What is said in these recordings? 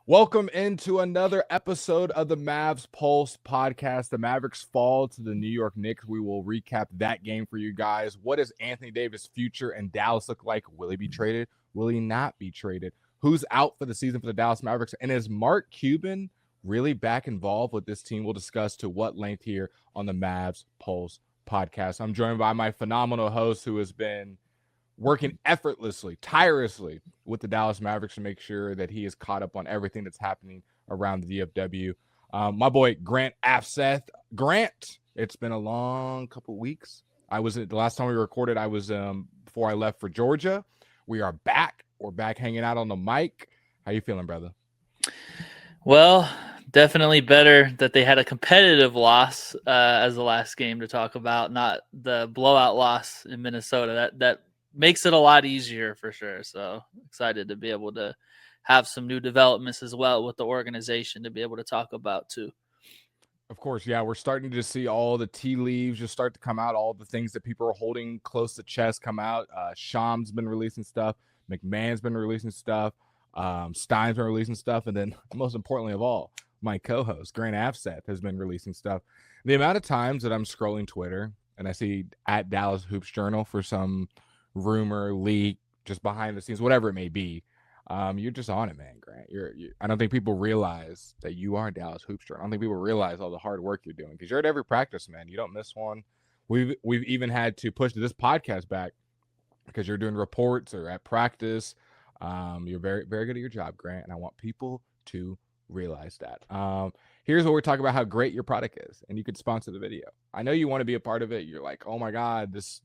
Welcome into another episode of the Mavs Pulse podcast. The Mavericks fall to the New York Knicks. We will recap that game for you guys. What does Anthony Davis' future in Dallas look like? Will he be traded? Will he not be traded? Who's out for the season for the Dallas Mavericks? And is Mark Cuban really back involved with this team? We'll discuss to what length here on the Mavs Pulse podcast. I'm joined by my phenomenal host who has been working effortlessly, tirelessly with the Dallas Mavericks to make sure that he is caught up on everything that's happening around the DFW. My boy, Grant Afseth. Grant, it's been a long couple of weeks. The last time we recorded, I was before I left for Georgia. We are back. We're back hanging out on the mic. How you feeling, brother? Well, definitely better that they had a competitive loss as the last game to talk about, not the blowout loss in Minnesota. That makes it a lot easier for sure. So excited to be able to have some new developments as well with the organization to be able to talk about too. Of course, yeah, we're starting to see all the tea leaves just start to come out. All the things that people are holding close to chest come out. Sham's been releasing stuff. McMahon's been releasing stuff. Stein's been releasing stuff. And then most importantly of all, my co-host, Grant Afseth, has been releasing stuff. The amount of times that I'm scrolling Twitter and I see at Dallas Hoops Journal for some rumor, leak, just behind the scenes, whatever it may be, you're just on it, man, Grant. I don't think people realize that you are Dallas Hoops Journal. I don't think people realize all the hard work you're doing because you're at every practice, man. You don't miss one. We've even had to push this podcast back because you're doing reports or at practice. You're very, very good at your job, Grant, and I want people to realize that. Here's where we're talking about how great your product is, and you could sponsor the video. I know you want to be a part of it. You're like, oh my God, this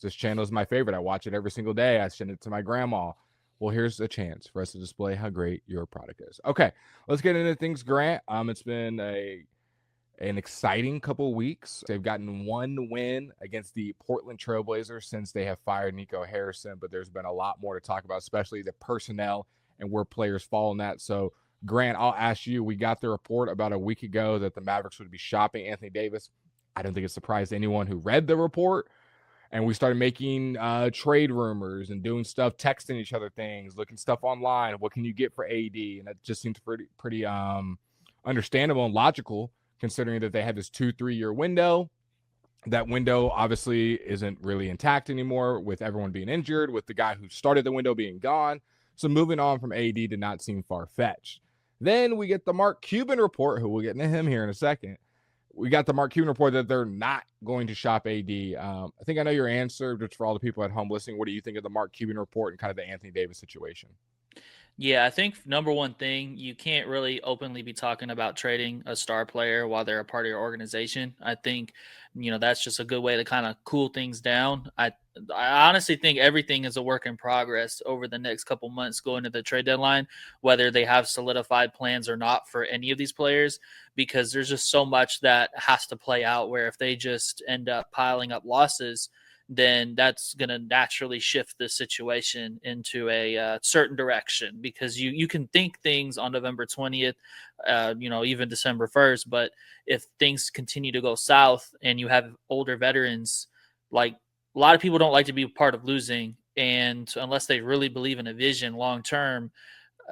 channel is my favorite. I watch it every single day. I send it to my grandma. Well, here's a chance for us to display how great your product is. Okay, let's get into things, Grant. It's been an exciting couple of weeks. They've gotten one win against the Portland Trailblazers since they have fired Nico Harrison, but there's been a lot more to talk about, especially the personnel and where players fall in that. So, Grant, I'll ask you, we got the report about a week ago that the Mavericks would be shopping Anthony Davis. I don't think it surprised anyone who read the report. And we started making trade rumors and doing stuff, texting each other things, looking stuff online. What can you get for AD? And that just seems pretty understandable and logical, considering that they had this 2-3 year window. That window obviously isn't really intact anymore with everyone being injured, with the guy who started the window being gone. So moving on from AD did not seem far-fetched. Then we get the Mark Cuban report, who we'll get into him here in a second. We got the Mark Cuban report that they're not going to shop AD. I think I know your answer, just for all the people at home listening. What do you think of the Mark Cuban report and kind of the Anthony Davis situation? Yeah, I think number one thing, you can't really openly be talking about trading a star player while they're a part of your organization. I think, that's just a good way to kind of cool things down. I honestly think everything is a work in progress over the next couple months going to the trade deadline, whether they have solidified plans or not for any of these players, because there's just so much that has to play out where if they just end up piling up losses, then that's going to naturally shift the situation into a certain direction, because you can think things on November 20th, even December 1st. But if things continue to go south and you have older veterans, like a lot of people don't like to be part of losing. And unless they really believe in a vision long term,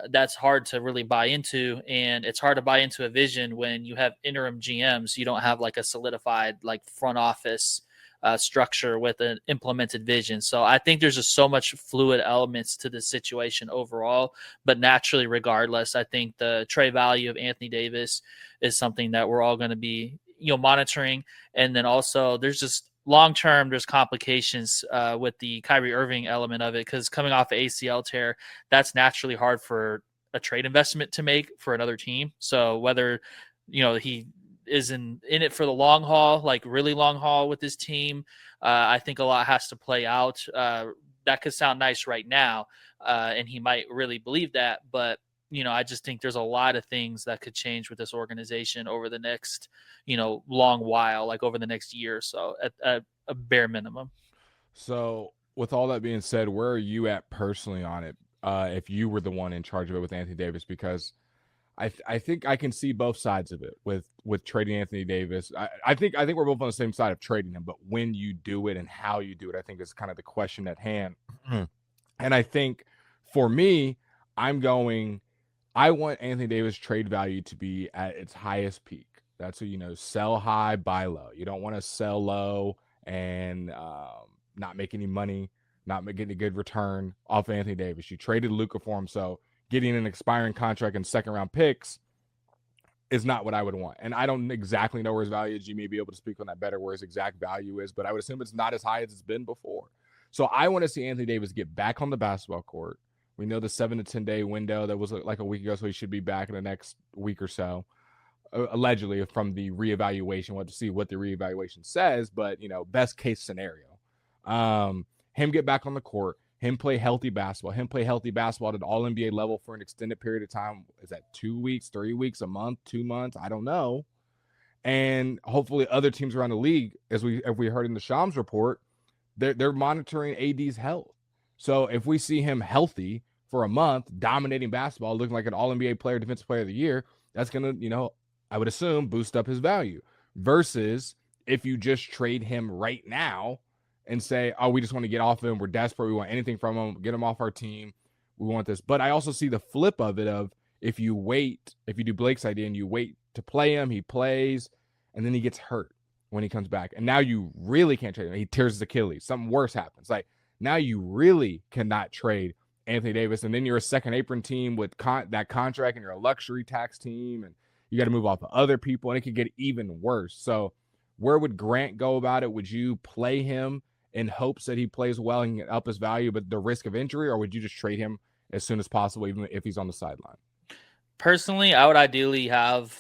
that's hard to really buy into. And it's hard to buy into a vision when you have interim GMs. You don't have like a solidified like front office structure with an implemented vision. So I think there's just so much fluid elements to the situation overall, but naturally, regardless, I think the trade value of Anthony Davis is something that we're all going to be, monitoring. And then also there's just long-term, there's complications with the Kyrie Irving element of it, because coming off an ACL tear, that's naturally hard for a trade investment to make for another team. So whether, he is in it for the long haul, like really long haul with this team, I think a lot has to play out. That could sound nice right now, and he might really believe that, but I just think there's a lot of things that could change with this organization over the next, long while, like over the next year or so at a bare minimum. So with all that being said, where are you at personally on it? If you were the one in charge of it with Anthony Davis, because I think I can see both sides of it with trading Anthony Davis. I think we're both on the same side of trading him, but when you do it and how you do it, I think is kind of the question at hand. And I think for me, I'm I want Anthony Davis trade value to be at its highest peak. That's what, sell high, buy low. You don't want to sell low and not make any money, not getting a good return off Anthony Davis. You traded Luka for him, so getting an expiring contract and second round picks is not what I would want. And I don't exactly know where his value is. You may be able to speak on that better, where his exact value is, but I would assume it's not as high as it's been before. So I want to see Anthony Davis get back on the basketball court. We know the 7 to 10 day window that was like a week ago, so he should be back in the next week or so, allegedly from the reevaluation. We'll have to see what the reevaluation says, but best case scenario, him get back on the court, him play healthy basketball at an all NBA level for an extended period of time. Is that 2 weeks, 3 weeks, a month, 2 months? I don't know. And hopefully other teams around the league, as we heard in the Shams report, they're monitoring AD's health. So if we see him healthy for a month, dominating basketball, looking like an all-NBA player, defensive player of the year, that's going to, I would assume, boost up his value. Versus if you just trade him right now and say, oh, we just want to get off him. We're desperate. We want anything from him. Get him off our team. We want this. But I also see the flip of it of if you do Blake's idea and you wait to play him, he plays, and then he gets hurt when he comes back. And now you really can't trade him. He tears his Achilles. Something worse happens. Like, now you really cannot trade Anthony Davis. And then you're a second apron team with that contract, and you're a luxury tax team, and you got to move off of other people, and it could get even worse. So where would Grant go about it? Would you play him in hopes that he plays well and can up his value, but the risk of injury, or would you just trade him as soon as possible, even if he's on the sideline? Personally, I would ideally have,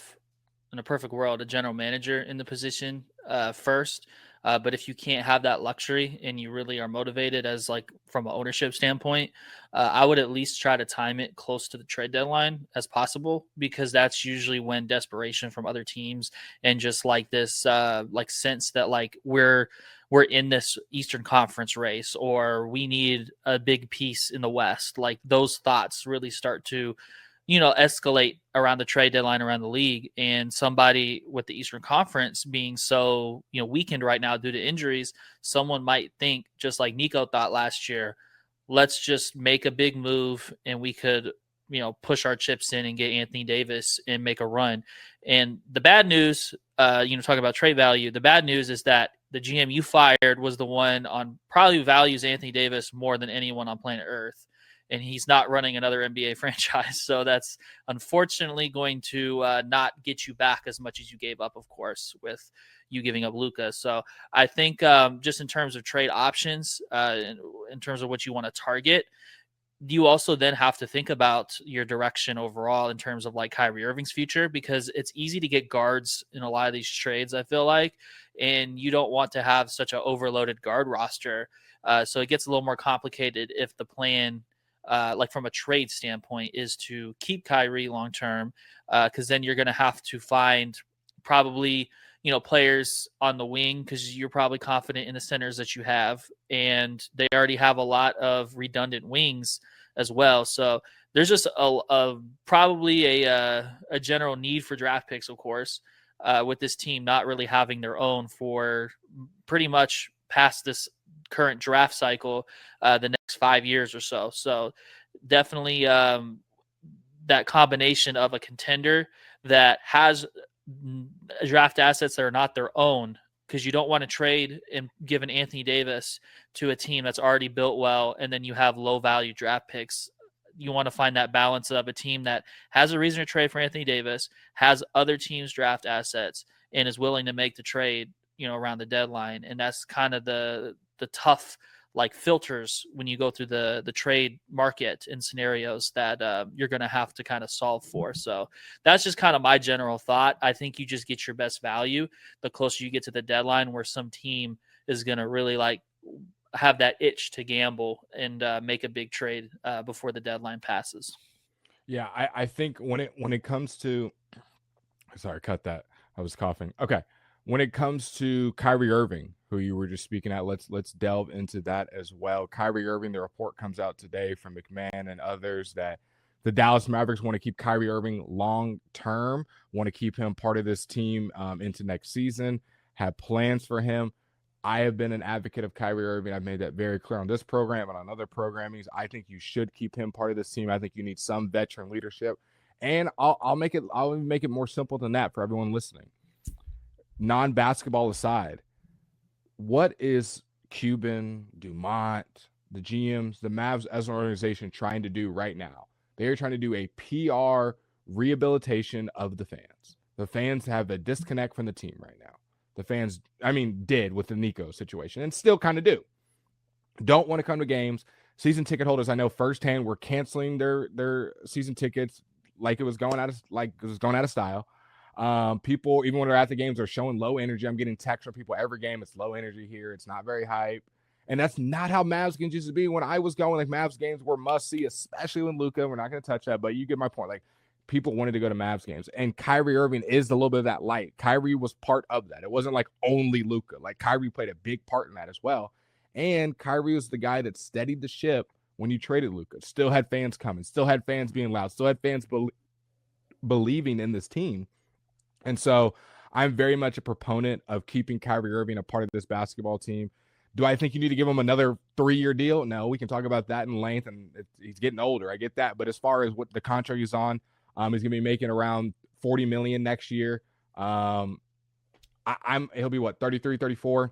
in a perfect world, a general manager in the position first. But if you can't have that luxury and you really are motivated as like from an ownership standpoint, I would at least try to time it close to the trade deadline as possible, because that's usually when desperation from other teams and just like this like sense that like we're in this Eastern Conference race, or we need a big piece in the West. Like those thoughts really start to escalate around the trade deadline around the league. And somebody with the Eastern Conference being so, weakened right now due to injuries, someone might think, just like Nico thought last year, let's just make a big move and we could, push our chips in and get Anthony Davis and make a run. And the bad news, talk about trade value. The bad news is that the GM you fired was the one on probably values Anthony Davis more than anyone on planet Earth. And he's not running another NBA franchise. So that's unfortunately going to not get you back as much as you gave up, of course, with you giving up Luka. So I think just in terms of trade options, in terms of what you want to target, you also then have to think about your direction overall in terms of like Kyrie Irving's future, because it's easy to get guards in a lot of these trades, I feel like, and you don't want to have such an overloaded guard roster. So it gets a little more complicated if the plan, like from a trade standpoint, is to keep Kyrie long term, because then you're going to have to find probably players on the wing, because you're probably confident in the centers that you have, and they already have a lot of redundant wings as well. So there's just probably a general need for draft picks, of course, with this team not really having their own for pretty much past this current draft cycle, the next 5 years or so. So definitely that combination of a contender that has draft assets that are not their own, because you don't want to trade and give an Anthony Davis to a team that's already built well, and then you have low value draft picks. You want to find that balance of a team that has a reason to trade for Anthony Davis, has other teams' draft assets, and is willing to make the trade, around the deadline. And that's kind of the tough like filters when you go through the trade market in scenarios that you're going to have to kind of solve for. So that's just kind of my general thought. I think you just get your best value the closer you get to the deadline, where some team is going to really like have that itch to gamble and make a big trade before the deadline passes. Yeah, I think when it comes to, sorry, cut that. I was coughing. Okay. When it comes to Kyrie Irving, who you were just speaking at, let's delve into that as well. Kyrie Irving, the report comes out today from McMahon and others that the Dallas Mavericks want to keep Kyrie Irving long term, want to keep him part of this team into next season, have plans for him. I have been an advocate of Kyrie Irving. I've made that very clear on this program and on other programmings. I think you should keep him part of this team. I think you need some veteran leadership. And I'll make it more simple than that for everyone listening. Non-basketball aside, what is Cuban, Dumont, the GMs, the Mavs as an organization trying to do right now? They are trying to do a PR rehabilitation of the fans. The fans have a disconnect from the team right now. The fans, did with the Nico situation and still kind of do. Don't want to come to games. Season ticket holders, I know firsthand, were canceling their season tickets like it was going out of style. People, even when they're at the games, are showing low energy. I'm getting texts from people every game. It's low energy here. It's not very hype. And that's not how Mavs games used to be. When I was going, like, Mavs games were must see, especially when Luka. We're not going to touch that, but you get my point. Like, people wanted to go to Mavs games, and Kyrie Irving is a little bit of that light. Kyrie was part of that. It wasn't like only Luka. Like, Kyrie played a big part in that as well. And Kyrie was the guy that steadied the ship when you traded Luka. Still had fans coming. Still had fans being loud. Still had fans believing in this team. And so I'm very much a proponent of keeping Kyrie Irving a part of this basketball team. Do I think you need to give him another 3-year deal? No, we can talk about that in length, and he's getting older. I get that. But as far as what the contract he's on, he's going to be making around $40 million next year. He'll be 33, 34.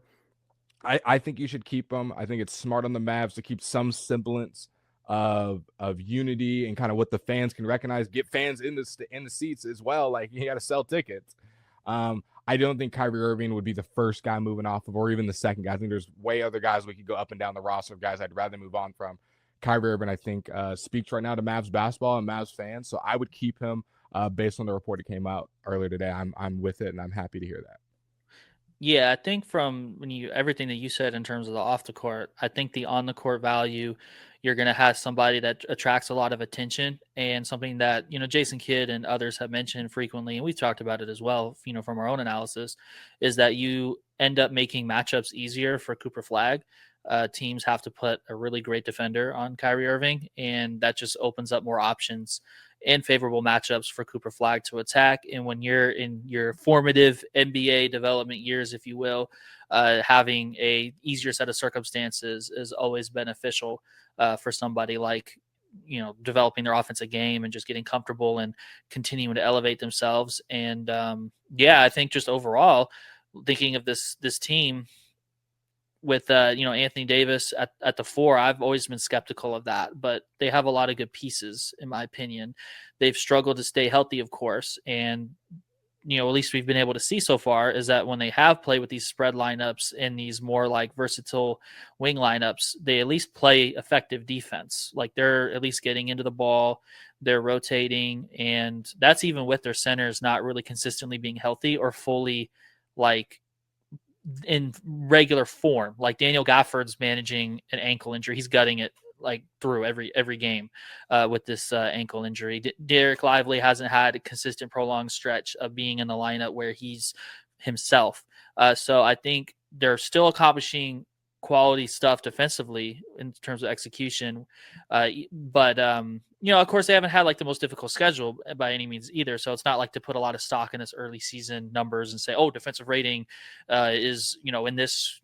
I think you should keep him. I think it's smart on the Mavs to keep some semblance of unity and kind of what the fans can recognize. Get fans in the seats as well. Like, you got to sell tickets. I don't think Kyrie Irving would be the first guy moving off of, or even the second guy. I think there's way other guys we could go up and down the roster of guys I'd rather move on from. Kyrie Irving, I think, speaks right now to Mavs basketball and Mavs fans. So I would keep him based on the report that came out earlier today. I'm with it, and I'm happy to hear that. Yeah, I think from everything that you said in terms of the off the court, I think the on the court value, you're going to have somebody that attracts a lot of attention, and something that, Jason Kidd and others have mentioned frequently, and we've talked about it as well, from our own analysis, is that you end up making matchups easier for Cooper Flag. Teams have to put a really great defender on Kyrie Irving, and that just opens up more options and favorable matchups for Cooper Flag to attack. And when you're in your formative NBA development years, if you will, having a easier set of circumstances is always beneficial for somebody like, developing their offensive game and just getting comfortable and continuing to elevate themselves. And I think just overall, thinking of this team with Anthony Davis at the 4, I've always been skeptical of that, but they have a lot of good pieces, in my opinion. They've struggled to stay healthy, of course, and at least we've been able to see so far is that when they have played with these spread lineups and these more like versatile wing lineups, they at least play effective defense. Like, they're at least getting into the ball, they're rotating, and that's even with their centers not really consistently being healthy or fully like in regular form. Like, Daniel Gafford's managing an ankle injury. He's gutting it like through every game with this ankle injury. Derek Lively hasn't had a consistent prolonged stretch of being in the lineup where he's himself. So I think they're still accomplishing quality stuff defensively in terms of execution. But of course, they haven't had like the most difficult schedule by any means either. So it's not like to put a lot of stock in this early season numbers and say, oh, defensive rating is, in this,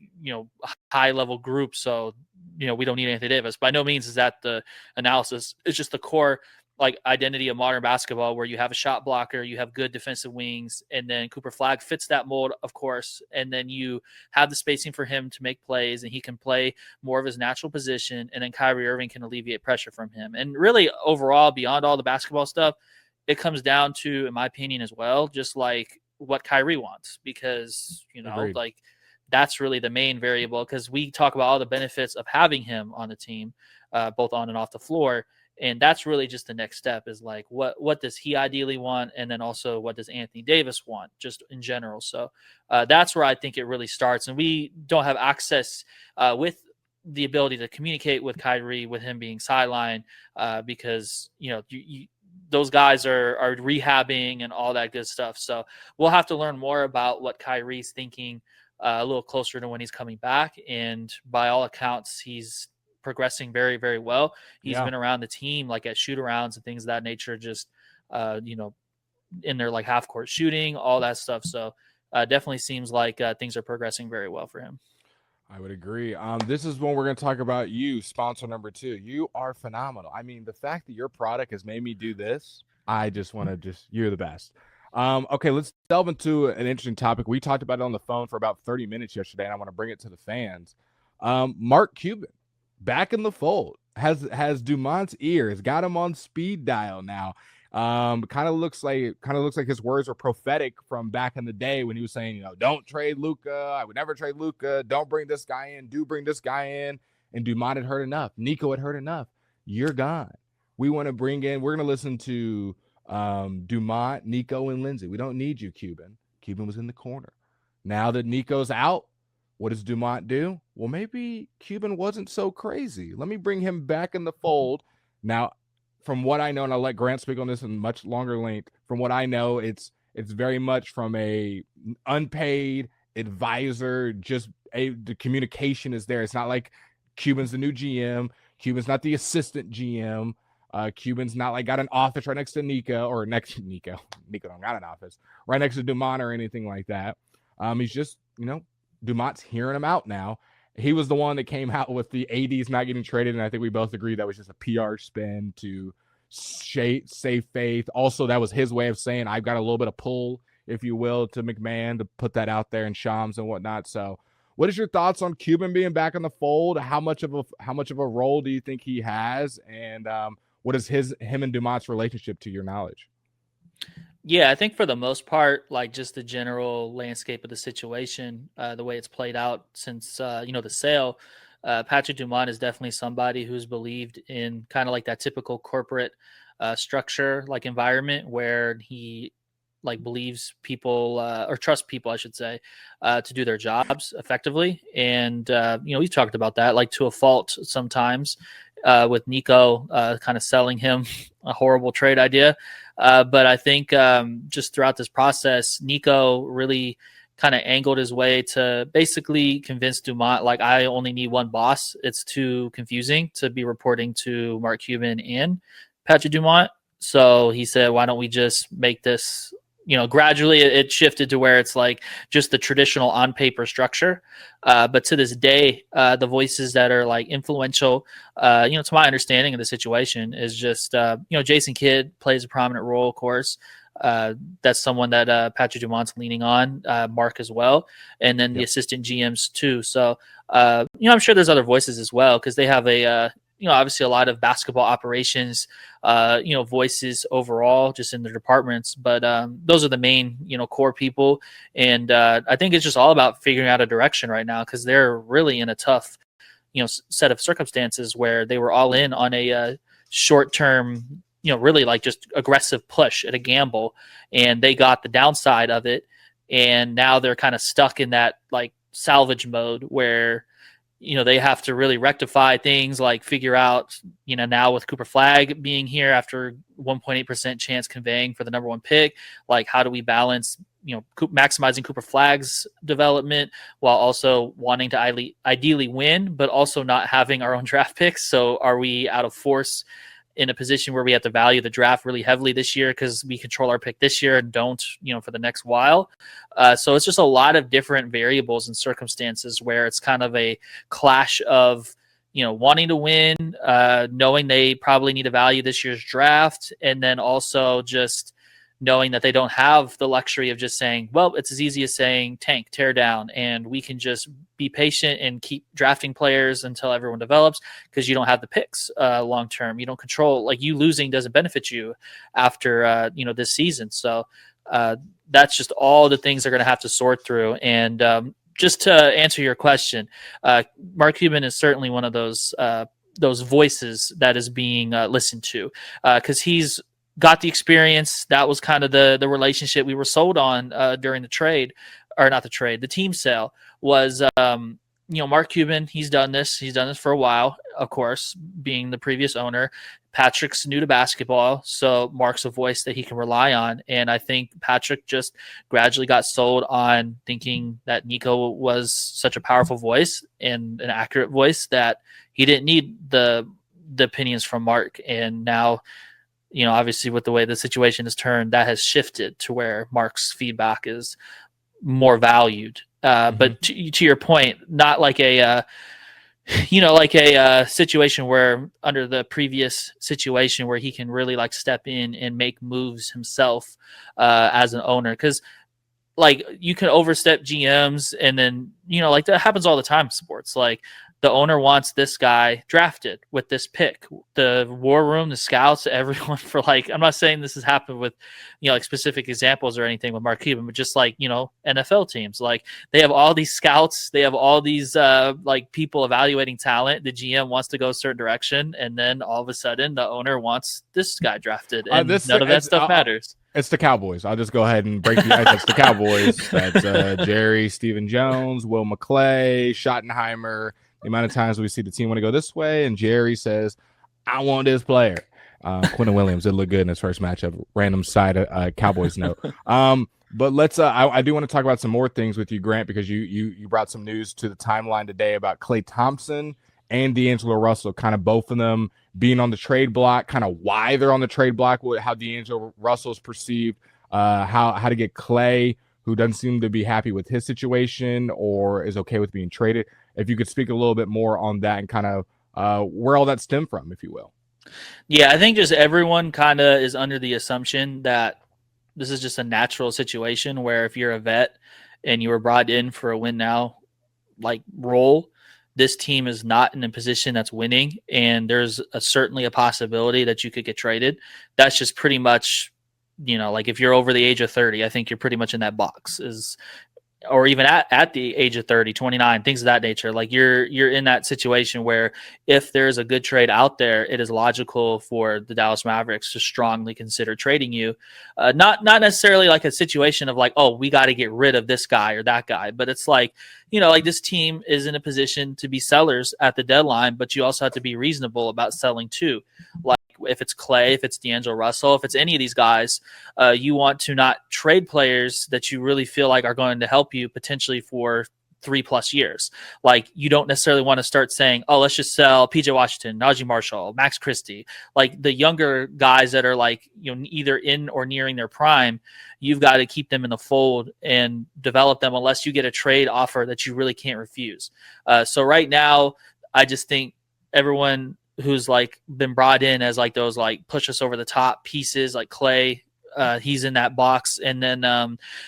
high level group. So, we don't need Anthony Davis. By no means is that the analysis. It's just the core like identity of modern basketball, where you have a shot blocker, you have good defensive wings, and then Cooper Flag fits that mold, of course. And then you have the spacing for him to make plays, and he can play more of his natural position. And then Kyrie Irving can alleviate pressure from him. And really, overall, beyond all the basketball stuff, it comes down to, in my opinion, as well, just like what Kyrie wants, because Agreed. like that's really the main variable. Because we talk about all the benefits of having him on the team, both on and off the floor. And that's really just the next step, is like, what does he ideally want? And then also, what does Anthony Davis want just in general? So that's where I think it really starts. And we don't have access with the ability to communicate with Kyrie, with him being sidelined, because, those guys are rehabbing and all that good stuff. So we'll have to learn more about what Kyrie's thinking a little closer to when he's coming back. And by all accounts, he's progressing very, very well. He's been around the team like at shoot-arounds and things of that nature, just in their like half-court shooting, all that stuff. So definitely seems like things are progressing very well for him. I would agree. This is when we're going to talk about you, sponsor number 2. You are phenomenal. I mean, the fact that your product has made me do this I just want to you're the best. Okay, let's delve into an interesting topic. We talked about it on the phone for about 30 minutes yesterday, and I want to bring it to the fans. Mark Cuban back in the fold has Dumont's ears, got him on speed dial now. Kind of looks like his words were prophetic from back in the day when he was saying, don't trade Luka. I would never trade Luka. Don't bring this guy in. Do bring this guy in. And Dumont had heard enough. Nico had heard enough. You're gone. We want to bring in. We're going to listen to Dumont, Nico, and Lindsay. We don't need you, Cuban. Cuban was in the corner. Now that Nico's out, what does Dumont do? Well, maybe Cuban wasn't so crazy. Let me bring him back in the fold. Now, from what I know, and I'll let Grant speak on this in much longer length. From what I know, it's very much from a unpaid advisor. Just the communication is there. It's not like Cuban's the new GM. Cuban's not the assistant GM. Cuban's not like got an office right next to Nico or next to Nico. Nico don't got an office right next to Dumont or anything like that. He's just, Dumont's hearing him out now. He was the one that came out with the ADs not getting traded, and I think we both agreed that was just a PR spin to save faith. Also, that was his way of saying I've got a little bit of pull, if you will, to McMahon to put that out there and Shams and whatnot. So, what is your thoughts on Cuban being back in the fold? How much of a role do you think he has, and what is him and Dumont's relationship to your knowledge? Yeah, I think for the most part, like just the general landscape of the situation, the way it's played out since the sale, Patrick Dumont is definitely somebody who's believed in kind of like that typical corporate structure, like environment where he like believes people or trust people, I should say, to do their jobs effectively. And we've talked about that like to a fault sometimes with Nico kind of selling him a horrible trade idea. But I think just throughout this process, Nico really kind of angled his way to basically convince Dumont, like, I only need one boss. It's too confusing to be reporting to Mark Cuban and Patrick Dumont. So he said, why don't we just make this, gradually it shifted to where it's like just the traditional on paper structure. But to this day, the voices that are like influential, to my understanding of the situation is just, Jason Kidd plays a prominent role, of course. That's someone that Patrick Dumont's leaning on, Mark as well, and then the assistant GMs too. So, I'm sure there's other voices as well because they have obviously a lot of basketball operations, voices overall just in their departments. But those are the main, core people. And I think it's just all about figuring out a direction right now because they're really in a tough, set of circumstances where they were all in on a short-term, really like just aggressive push at a gamble. And they got the downside of it. And now they're kind of stuck in that like salvage mode where, they have to really rectify things like figure out, now with Cooper Flagg being here after 1.8% chance conveying for the number one pick, like how do we balance, maximizing Cooper Flagg's development while also wanting to ideally win, but also not having our own draft picks. So are we out of force in a position where we have to value the draft really heavily this year because we control our pick this year and don't, for the next while. So it's just a lot of different variables and circumstances where it's kind of a clash of, wanting to win, knowing they probably need to value this year's draft, and then also just knowing that they don't have the luxury of just saying, well, it's as easy as saying tank, tear down, and we can just be patient and keep drafting players until everyone develops because you don't have the picks long term. You don't control, like you losing doesn't benefit you after this season. So that's just all the things they're going to have to sort through. And just to answer your question, Mark Cuban is certainly one of those voices that is being listened to because he's got the experience. That was kind of the relationship we were sold on during the team sale was, Mark Cuban. He's done this for a while, of course, being the previous owner. Patrick's new to basketball, so Mark's a voice that he can rely on. And I think Patrick just gradually got sold on thinking that Nico was such a powerful voice and an accurate voice that he didn't need the opinions from Mark. And now, obviously with the way the situation has turned, that has shifted to where Mark's feedback is more valued. But to your point, not like a like a situation where under the previous situation where he can really like step in and make moves himself as an owner. Because like you can overstep GMs and then, like that happens all the time in sports. Like the owner wants this guy drafted with this pick. The war room, the scouts, everyone for like, I'm not saying this has happened with, like specific examples or anything with Mark Cuban, but just like, NFL teams, like they have all these scouts, they have all these like people evaluating talent. The GM wants to go a certain direction. And then all of a sudden the owner wants this guy drafted and none of that stuff matters. It's the Cowboys. I'll just go ahead and break the ice. It's the Cowboys. That's Jerry, Stephen Jones, Will McClay, Schottenheimer. The amount of times we see the team want to go this way, and Jerry says, I want this player. Quentin Williams did look good in his first matchup. Random side Cowboys note. But let's. I do want to talk about some more things with you, Grant, because you brought some news to the timeline today about Klay Thompson and D'Angelo Russell, kind of both of them being on the trade block, kind of why they're on the trade block, how D'Angelo Russell's perceived, how to get Klay, who doesn't seem to be happy with his situation or is okay with being traded. If you could speak a little bit more on that and kind of where all that stemmed from, if you will. Yeah, I think just everyone kind of is under the assumption that this is just a natural situation where if you're a vet and you were brought in for a win now like role, this team is not in a position that's winning, and there's certainly a possibility that you could get traded. That's just pretty much, like if you're over the age of 30, I think you're pretty much in that box, or even at the age of 30, 29, things of that nature. Like you're in that situation where if there's a good trade out there, it is logical for the Dallas Mavericks to strongly consider trading you. Not necessarily like a situation of like, oh, we got to get rid of this guy or that guy, but it's like, like this team is in a position to be sellers at the deadline, but you also have to be reasonable about selling too. Like if it's Klay, if it's D'Angelo Russell, if it's any of these guys, you want to not trade players that you really feel like are going to help you potentially for 3+ years. Like you don't necessarily want to start saying, oh, let's just sell PJ Washington, Najee Marshall, Max Christie, like the younger guys that are like, either in or nearing their prime. You've got to keep them in the fold and develop them unless you get a trade offer that you really can't refuse. So right now, I just think everyone who's like been brought in as like those like push us over the top pieces like Klay, he's in that box. And then,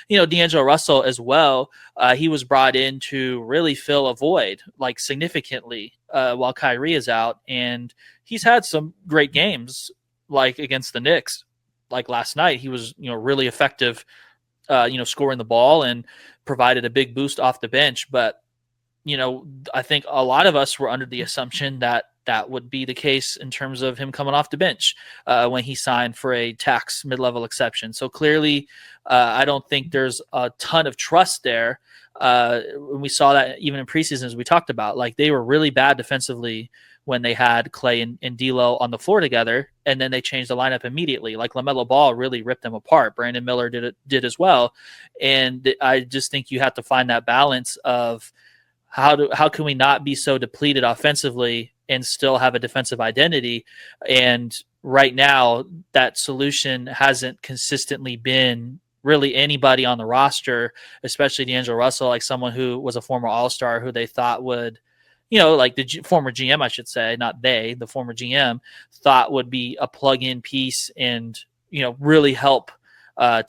D'Angelo Russell as well. He was brought in to really fill a void like significantly while Kyrie is out. And he's had some great games like against the Knicks. Like last night, he was, really effective, scoring the ball and provided a big boost off the bench. But, I think a lot of us were under the assumption that would be the case in terms of him coming off the bench when he signed for a tax mid-level exception. So clearly, I don't think there's a ton of trust there. We saw that even in preseason, as we talked about, like they were really bad defensively when they had Klay and D'Lo on the floor together, and then they changed the lineup immediately. Like LaMelo Ball really ripped them apart. Brandon Miller did as well. And I just think you have to find that balance of how can we not be so depleted offensively and still have a defensive identity? And right now, that solution hasn't consistently been really anybody on the roster, especially D'Angelo Russell, like someone who was a former All-Star who they thought would, like the former GM, I should say, not the former GM, thought would be a plug-in piece and, really help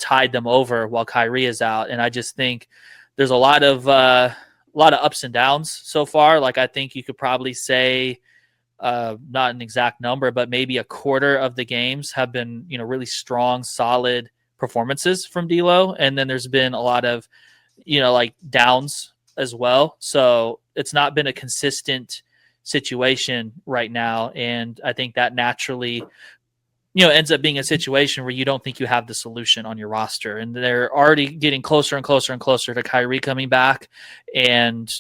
tide them over while Kyrie is out. And I just think there's a lot of ups and downs so far. Like I think you could probably say not an exact number, but maybe a quarter of the games have been, really strong, solid performances from D'Lo. And then there's been a lot of, like downs as well. So it's not been a consistent situation right now. And I think that naturally, ends up being a situation where you don't think you have the solution on your roster. And they're already getting closer and closer and closer to Kyrie coming back. And,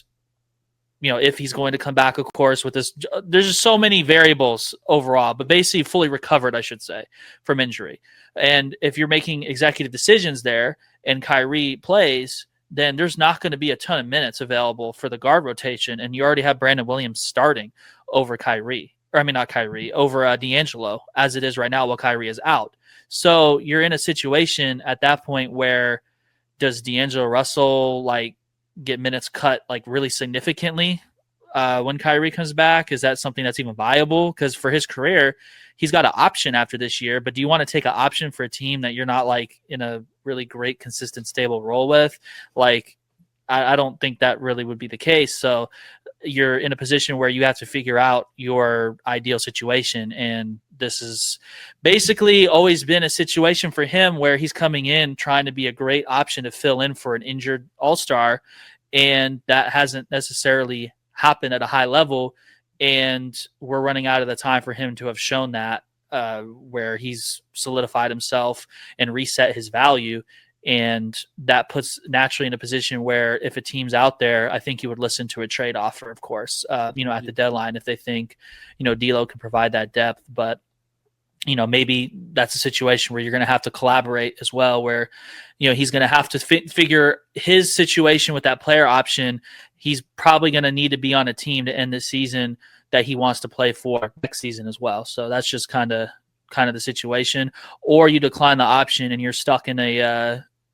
if he's going to come back, of course, with this, there's just so many variables overall, but basically fully recovered, I should say, from injury. And if you're making executive decisions there and Kyrie plays, then there's not going to be a ton of minutes available for the guard rotation. And you already have Brandon Williams starting over over D'Angelo as it is right now while Kyrie is out. So you're in a situation at that point where does D'Angelo Russell like get minutes cut like really significantly when Kyrie comes back? Is that something that's even viable? Because for his career, he's got an option after this year, but do you want to take an option for a team that you're not like in a really great, consistent, stable role with? Like, I don't think that really would be the case. So you're in a position where you have to figure out your ideal situation. And this has basically always been a situation for him where he's coming in trying to be a great option to fill in for an injured all-star. And that hasn't necessarily happened at a high level. And we're running out of the time for him to have shown that, where he's solidified himself and reset his value. And that puts naturally in a position where if a team's out there, I think you would listen to a trade offer, of course, at the deadline if they think, D'Lo can provide that depth. But, maybe that's a situation where you're going to have to collaborate as well, where, he's going to have to figure his situation with that player option. He's probably going to need to be on a team to end the season that he wants to play for next season as well. So that's just kind of the situation. Or you decline the option and you're stuck in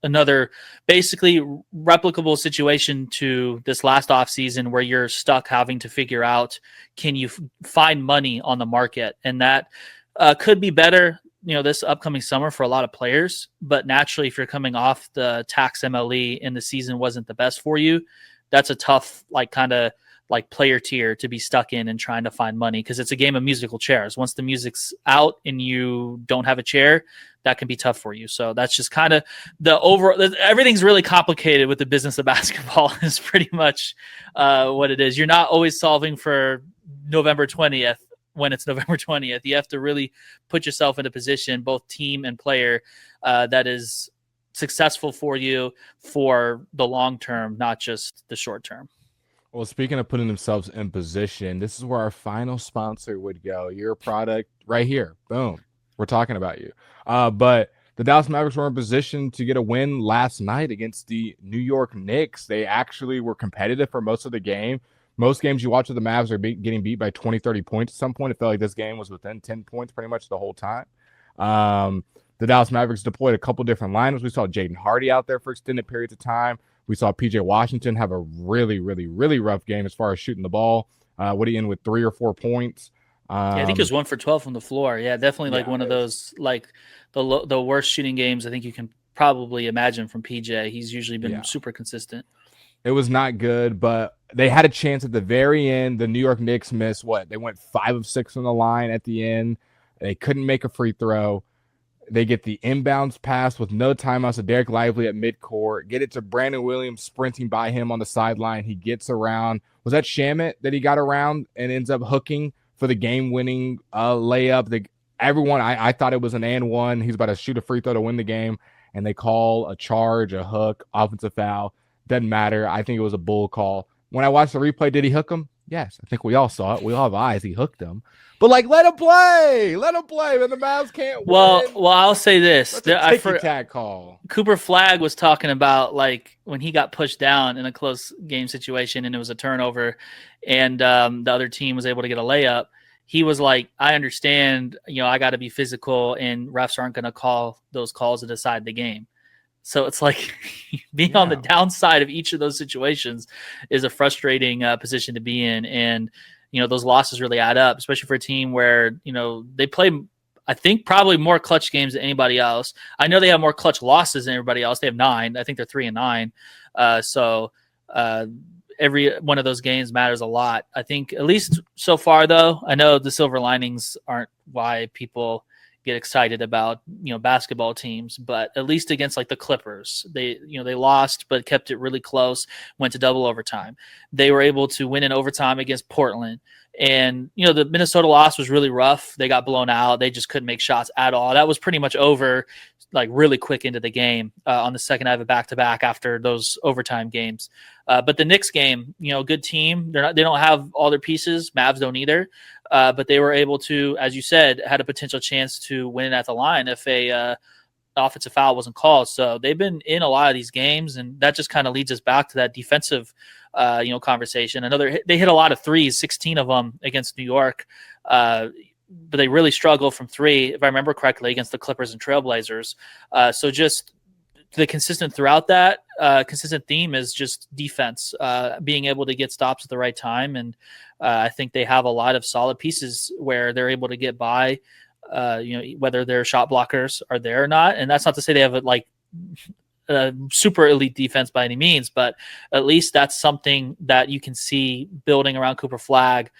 another basically replicable situation to this last offseason where you're stuck having to figure out, can you find money on the market? And that could be better, this upcoming summer for a lot of players. But naturally, if you're coming off the tax MLE and the season wasn't the best for you, that's a tough, player tier to be stuck in and trying to find money, because it's a game of musical chairs. Once the music's out and you don't have a chair, that can be tough for you. So that's just kind of everything's really complicated with the business of basketball is pretty much what it is. You're not always solving for November 20th when it's November 20th. You have to really put yourself in a position, both team and player, that is successful for you for the long term, not just the short term. Well, speaking of putting themselves in position, this is where our final sponsor would go. Your product right here. Boom. We're talking about you. But the Dallas Mavericks were in position to get a win last night against the New York Knicks. They actually were competitive for most of the game. Most games you watch of the Mavs are getting beat by 20, 30 points at some point. It felt like this game was within 10 points pretty much the whole time. The Dallas Mavericks deployed a couple different lineups. We saw Jaden Hardy out there for extended periods of time. We saw PJ Washington have a really, really, really rough game as far as shooting the ball. What he in with 3 or 4 points? I think he was 1 for 12 from the floor. Yeah, definitely one of those, the worst shooting games I think you can probably imagine from PJ. He's usually been super consistent. It was not good, but they had a chance at the very end. The New York Knicks missed what? They went 5 of 6 on the line at the end. They couldn't make a free throw. They get the inbounds pass with no timeouts to Derek Lively at midcourt. Get it to Brandon Williams sprinting by him on the sideline. He gets around. Was that Shamet that he got around and ends up hooking for the game-winning layup? I thought it was an and one. He's about to shoot a free throw to win the game, and they call a charge, a hook, offensive foul. Doesn't matter. I think it was a bull call. When I watched the replay, did he hook him? Yes. I think we all saw it. We all have eyes. He hooked him. But, let him play. Let him play. Man, the Mavs can't win. Well, I'll say this. That's a ticky-tack call. Cooper Flagg was talking about, when he got pushed down in a close game situation and it was a turnover and the other team was able to get a layup. He was like, I understand, I got to be physical and refs aren't going to call those calls to decide the game. So it's like being on the downside of each of those situations is a frustrating position to be in. And, those losses really add up, especially for a team where, they play, I think, probably more clutch games than anybody else. I know they have more clutch losses than everybody else. They have 9. I think they're 3-9. So every one of those games matters a lot. I think at least so far, though, I know the silver linings aren't why people get excited about, basketball teams, but at least against the Clippers, they lost, but kept it really close, went to double overtime. They were able to win in overtime against Portland. And, the Minnesota loss was really rough. They got blown out. They just couldn't make shots at all. That was pretty much over, really quick into the game on the second half of back-to-back after those overtime games. But the Knicks game, good team. They don't have all their pieces. Mavs don't either. But they were able to, as you said, had a potential chance to win it at the line if a offensive foul wasn't called. So they've been in a lot of these games, and that just kind of leads us back to that defensive, conversation. They hit a lot of threes, 16 of them against New York, but they really struggled from 3, if I remember correctly, against the Clippers and Trailblazers. So just the consistent throughout that, consistent theme is just defense, being able to get stops at the right time. And I think they have a lot of solid pieces where they're able to get by, whether their shot blockers are there or not. And that's not to say they have a super elite defense by any means, but at least that's something that you can see building around Cooper Flag,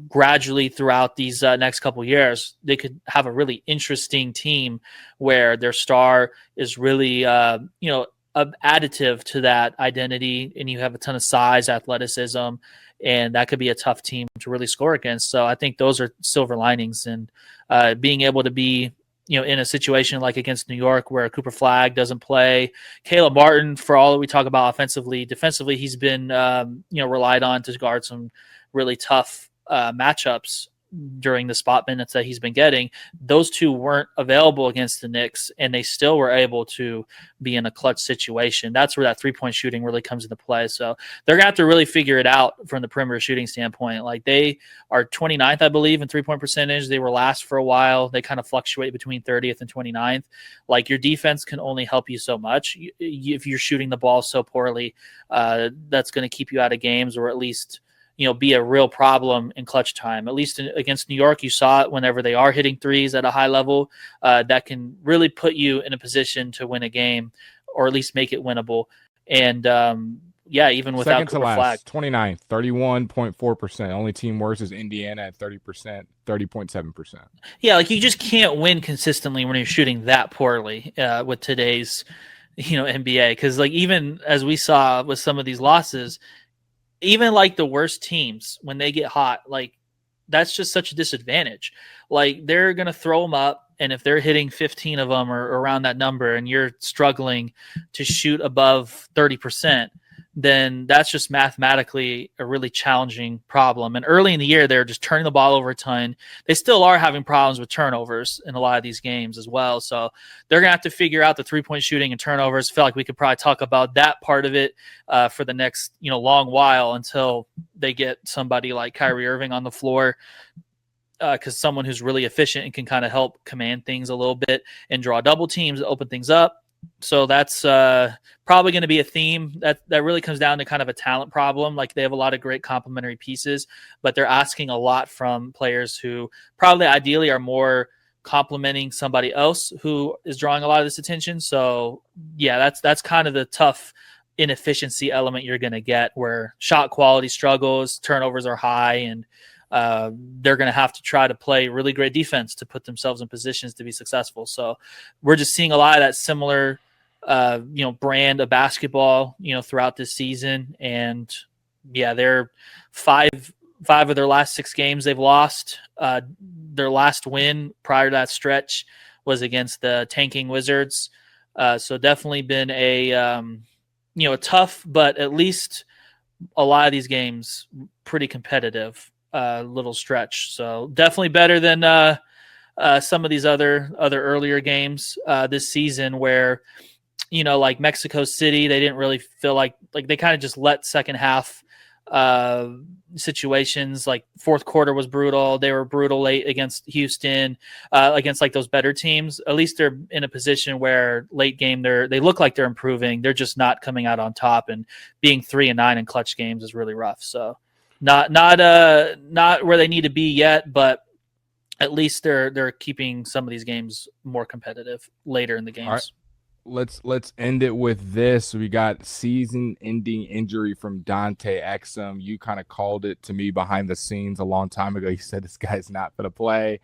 gradually throughout these next couple years. They could have a really interesting team where their star is really, additive to that identity, and you have a ton of size, athleticism, and that could be a tough team to really score against. So I think those are silver linings, and being able to be, in a situation like against New York where Cooper Flag doesn't play, Caleb Martin, for all that we talk about offensively, defensively, he's been, relied on to guard some really tough matchups during the spot minutes that he's been getting. Those two weren't available against the Knicks, and they still were able to be in a clutch situation. That's where that 3-point shooting really comes into play. So they're going to have to really figure it out from the perimeter shooting standpoint. Like, they are 29th, I believe, in 3-point percentage. They were last for a while. They kind of fluctuate between 30th and 29th. Like, your defense can only help you so much. If you're shooting the ball so poorly, that's going to keep you out of games, or at least be a real problem in clutch time. At least against New York, you saw it whenever they are hitting threes at a high level. That can really put you in a position to win a game, or at least make it winnable. And even without second to Cooper Flag, 29th, 31.4%. Only team worse is Indiana at 30%, 30.7%. Yeah, like, you just can't win consistently when you're shooting that poorly with today's NBA. Because, like, even as we saw with some of these losses, even like the worst teams, when they get hot, like, that's just such a disadvantage. Like, they're going to throw them up, and if they're hitting 15 of them or around that number, and you're struggling to shoot above 30%, then that's just mathematically a really challenging problem. And early in the year, they're just turning the ball over a ton. They still are having problems with turnovers in a lot of these games as well. So they're going to have to figure out the 3-point shooting and turnovers. I feel like we could probably talk about that part of it for the next, long while, until they get somebody like Kyrie Irving on the floor, because someone who's really efficient and can kind of help command things a little bit and draw double teams, open things up. So that's probably going to be a theme that really comes down to kind of a talent problem. Like, they have a lot of great complementary pieces, but they're asking a lot from players who probably ideally are more complementing somebody else who is drawing a lot of this attention. So yeah, that's kind of the tough inefficiency element you're going to get, where shot quality struggles, turnovers are high, and they're going to have to try to play really great defense to put themselves in positions to be successful. So we're just seeing a lot of that similar, brand of basketball, throughout this season. And yeah, they're five of their last 6 games they've lost. Their last win prior to that stretch was against the tanking Wizards. So definitely been a tough, but at least a lot of these games pretty competitive little stretch. So definitely better than some of these other earlier games this season, where like Mexico City, they didn't really feel like they kind of just let second half situations. Like, fourth quarter was brutal. They were brutal late against Houston, against like those better teams. At least they're in a position where late game they look like they're improving. They're just not coming out on top, and being 3-9 in clutch games is really rough. So not where they need to be yet, but at least they're keeping some of these games more competitive later in the games. All right. Let's end it with this. We got season-ending injury from Danté Exum. You kind of called it to me behind the scenes a long time ago. You said this guy's not going to play.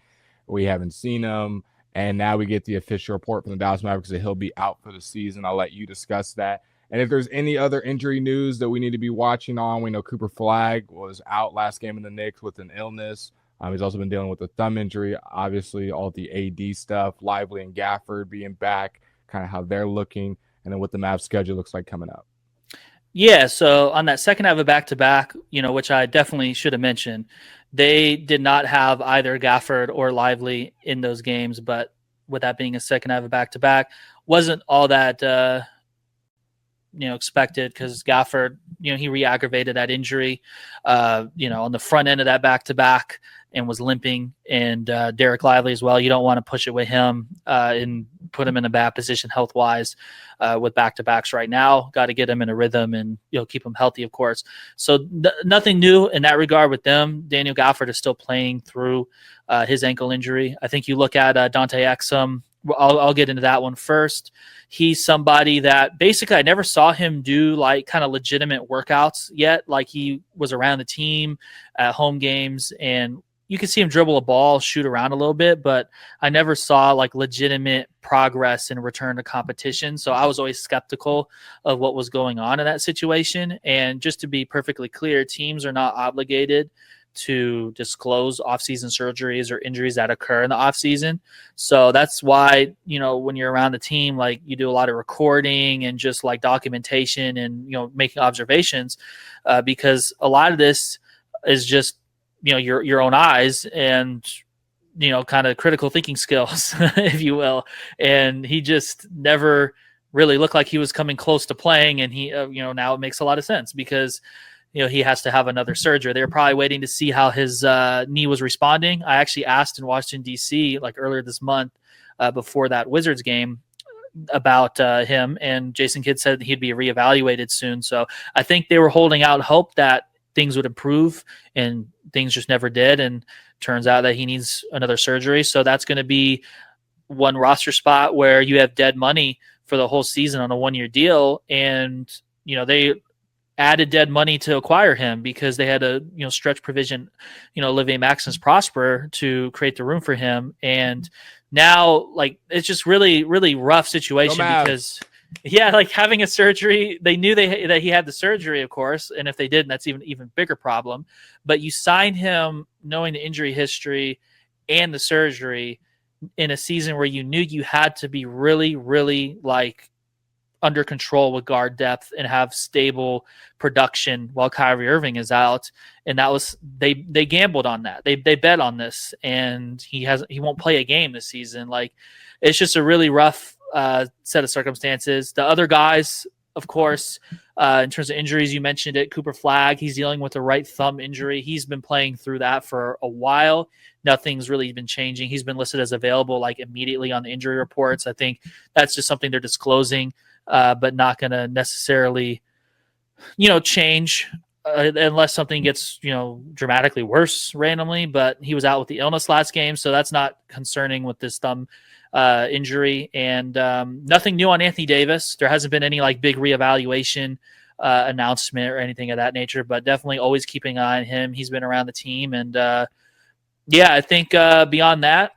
We haven't seen him, and now we get the official report from the Dallas Mavericks that he'll be out for the season. I'll let you discuss that. And if there's any other injury news that we need to be watching on, we know Cooper Flag was out last game in the Knicks with an illness. He's also been dealing with a thumb injury. Obviously, all the AD stuff, Lively and Gafford being back, kind of how they're looking, and then what the Mavs schedule looks like coming up. Yeah, so on that second half of back-to-back, which I definitely should have mentioned, they did not have either Gafford or Lively in those games, but with that being a second half of back-to-back, wasn't all that expected because Gafford, he re-aggravated that injury, on the front end of that back-to-back and was limping, and Derek Lively as well. You don't want to push it with him and put him in a bad position health-wise with back-to-backs right now. Got to get him in a rhythm and keep him healthy, of course. So nothing new in that regard with them. Daniel Gafford is still playing through his ankle injury. I think you look at Danté Exum. I'll get into that one first. He's somebody that basically I never saw him do like kind of legitimate workouts yet. Like he was around the team at home games, and you could see him dribble a ball, shoot around a little bit, but I never saw like legitimate progress in return to competition. So I was always skeptical of what was going on in that situation. And just to be perfectly clear, teams are not obligated to disclose off-season surgeries or injuries that occur in the off-season. So that's why, when you're around the team, like you do a lot of recording and just like documentation and, making observations because a lot of this is just, your own eyes and, kind of critical thinking skills, if you will. And he just never really looked like he was coming close to playing. And he, now it makes a lot of sense because he has to have another surgery. They were probably waiting to see how his knee was responding. I actually asked in Washington, D.C., like earlier this month before that Wizards game about him, and Jason Kidd said he'd be reevaluated soon. So I think they were holding out hope that things would improve, and things just never did. And turns out that he needs another surgery. So that's going to be one roster spot where you have dead money for the whole season on a one-year deal. And, they added dead money to acquire him because they had a stretch provision, Olivier Maxence Prosper to create the room for him. And now like it's just really, really rough situation because like having a surgery, they knew that he had the surgery, of course, and if they didn't, that's even bigger problem. But you signed him knowing the injury history and the surgery in a season where you knew you had to be really, really like under control with guard depth and have stable production while Kyrie Irving is out. And that was, they gambled on that. They bet on this, and he won't play a game this season. Like it's just a really rough set of circumstances. The other guys, of course, in terms of injuries, you mentioned it, Cooper Flagg, he's dealing with a right thumb injury. He's been playing through that for a while. Nothing's really been changing. He's been listed as available like immediately on the injury reports. I think that's just something they're disclosing, but not going to necessarily, change unless something gets, dramatically worse randomly. But he was out with the illness last game, so that's not concerning with this thumb injury. And nothing new on Anthony Davis. There hasn't been any like big reevaluation announcement or anything of that nature, but definitely always keeping an eye on him. He's been around the team. And I think beyond that,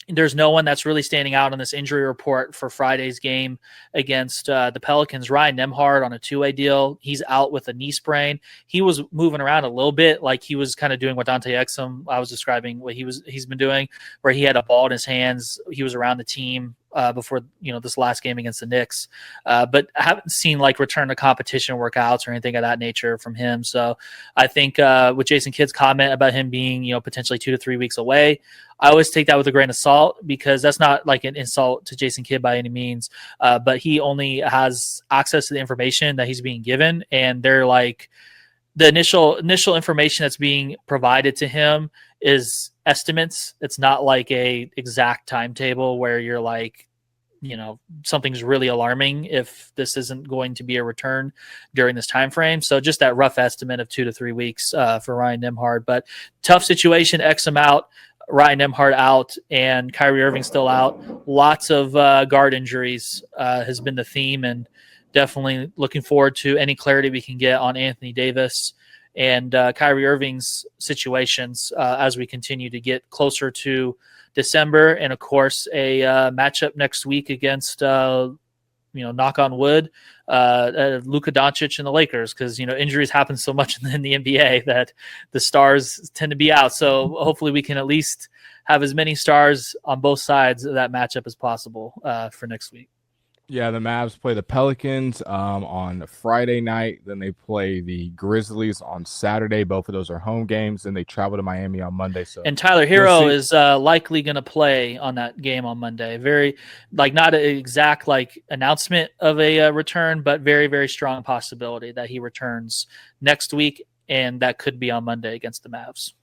there's no one that's really standing out on this injury report for Friday's game against the Pelicans. Ryan Nembhard on a two-way deal. He's out with a knee sprain. He was moving around a little bit, like he was kind of doing what Danté Exum, I was describing what he's been doing, where he had a ball in his hands. He was around the team before this last game against the Knicks, but I haven't seen like return to competition workouts or anything of that nature from him. So I think with Jason Kidd's comment about him being potentially 2 to 3 weeks away, I always take that with a grain of salt because that's not like an insult to Jason Kidd by any means, but he only has access to the information that he's being given, and they're like the initial information that's being provided to him is estimates. It's not like a exact timetable where you're like, something's really alarming if this isn't going to be a return during this time frame. So just that rough estimate of 2 to 3 weeks for Ryan Nembhard. But tough situation, Exum out, Ryan Nembhard out, and Kyrie Irving still out. Lots of guard injuries has been the theme, and definitely looking forward to any clarity we can get on Anthony Davis and Kyrie Irving's situations as we continue to get closer to December. And of course, a matchup next week against, knock on wood, Luka Doncic and the Lakers, because, injuries happen so much in the NBA that the stars tend to be out. So hopefully we can at least have as many stars on both sides of that matchup as possible for next week. Yeah, the Mavs play the Pelicans on Friday night. Then they play the Grizzlies on Saturday. Both of those are home games. Then they travel to Miami on Monday. So And Tyler you'll Hero see. is likely going to play on that game on Monday. Very, like, not an exact like announcement of a return, but very, very strong possibility that he returns next week, and that could be on Monday against the Mavs.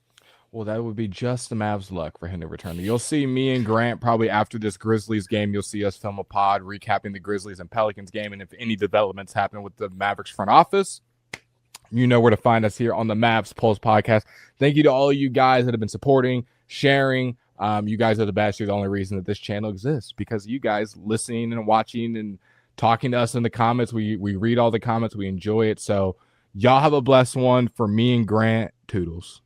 Well, that would be just the Mavs' luck for him to return. You'll see me and Grant probably after this Grizzlies game. You'll see us film a pod recapping the Grizzlies and Pelicans game. And if any developments happen with the Mavericks front office, you know where to find us here on the Mavs Pulse podcast. Thank you to all of you guys that have been supporting, sharing. You guys are the best. You're the only reason that this channel exists because you guys listening and watching and talking to us in the comments. We read all the comments. We enjoy it. So y'all have a blessed one. For me and Grant, toodles.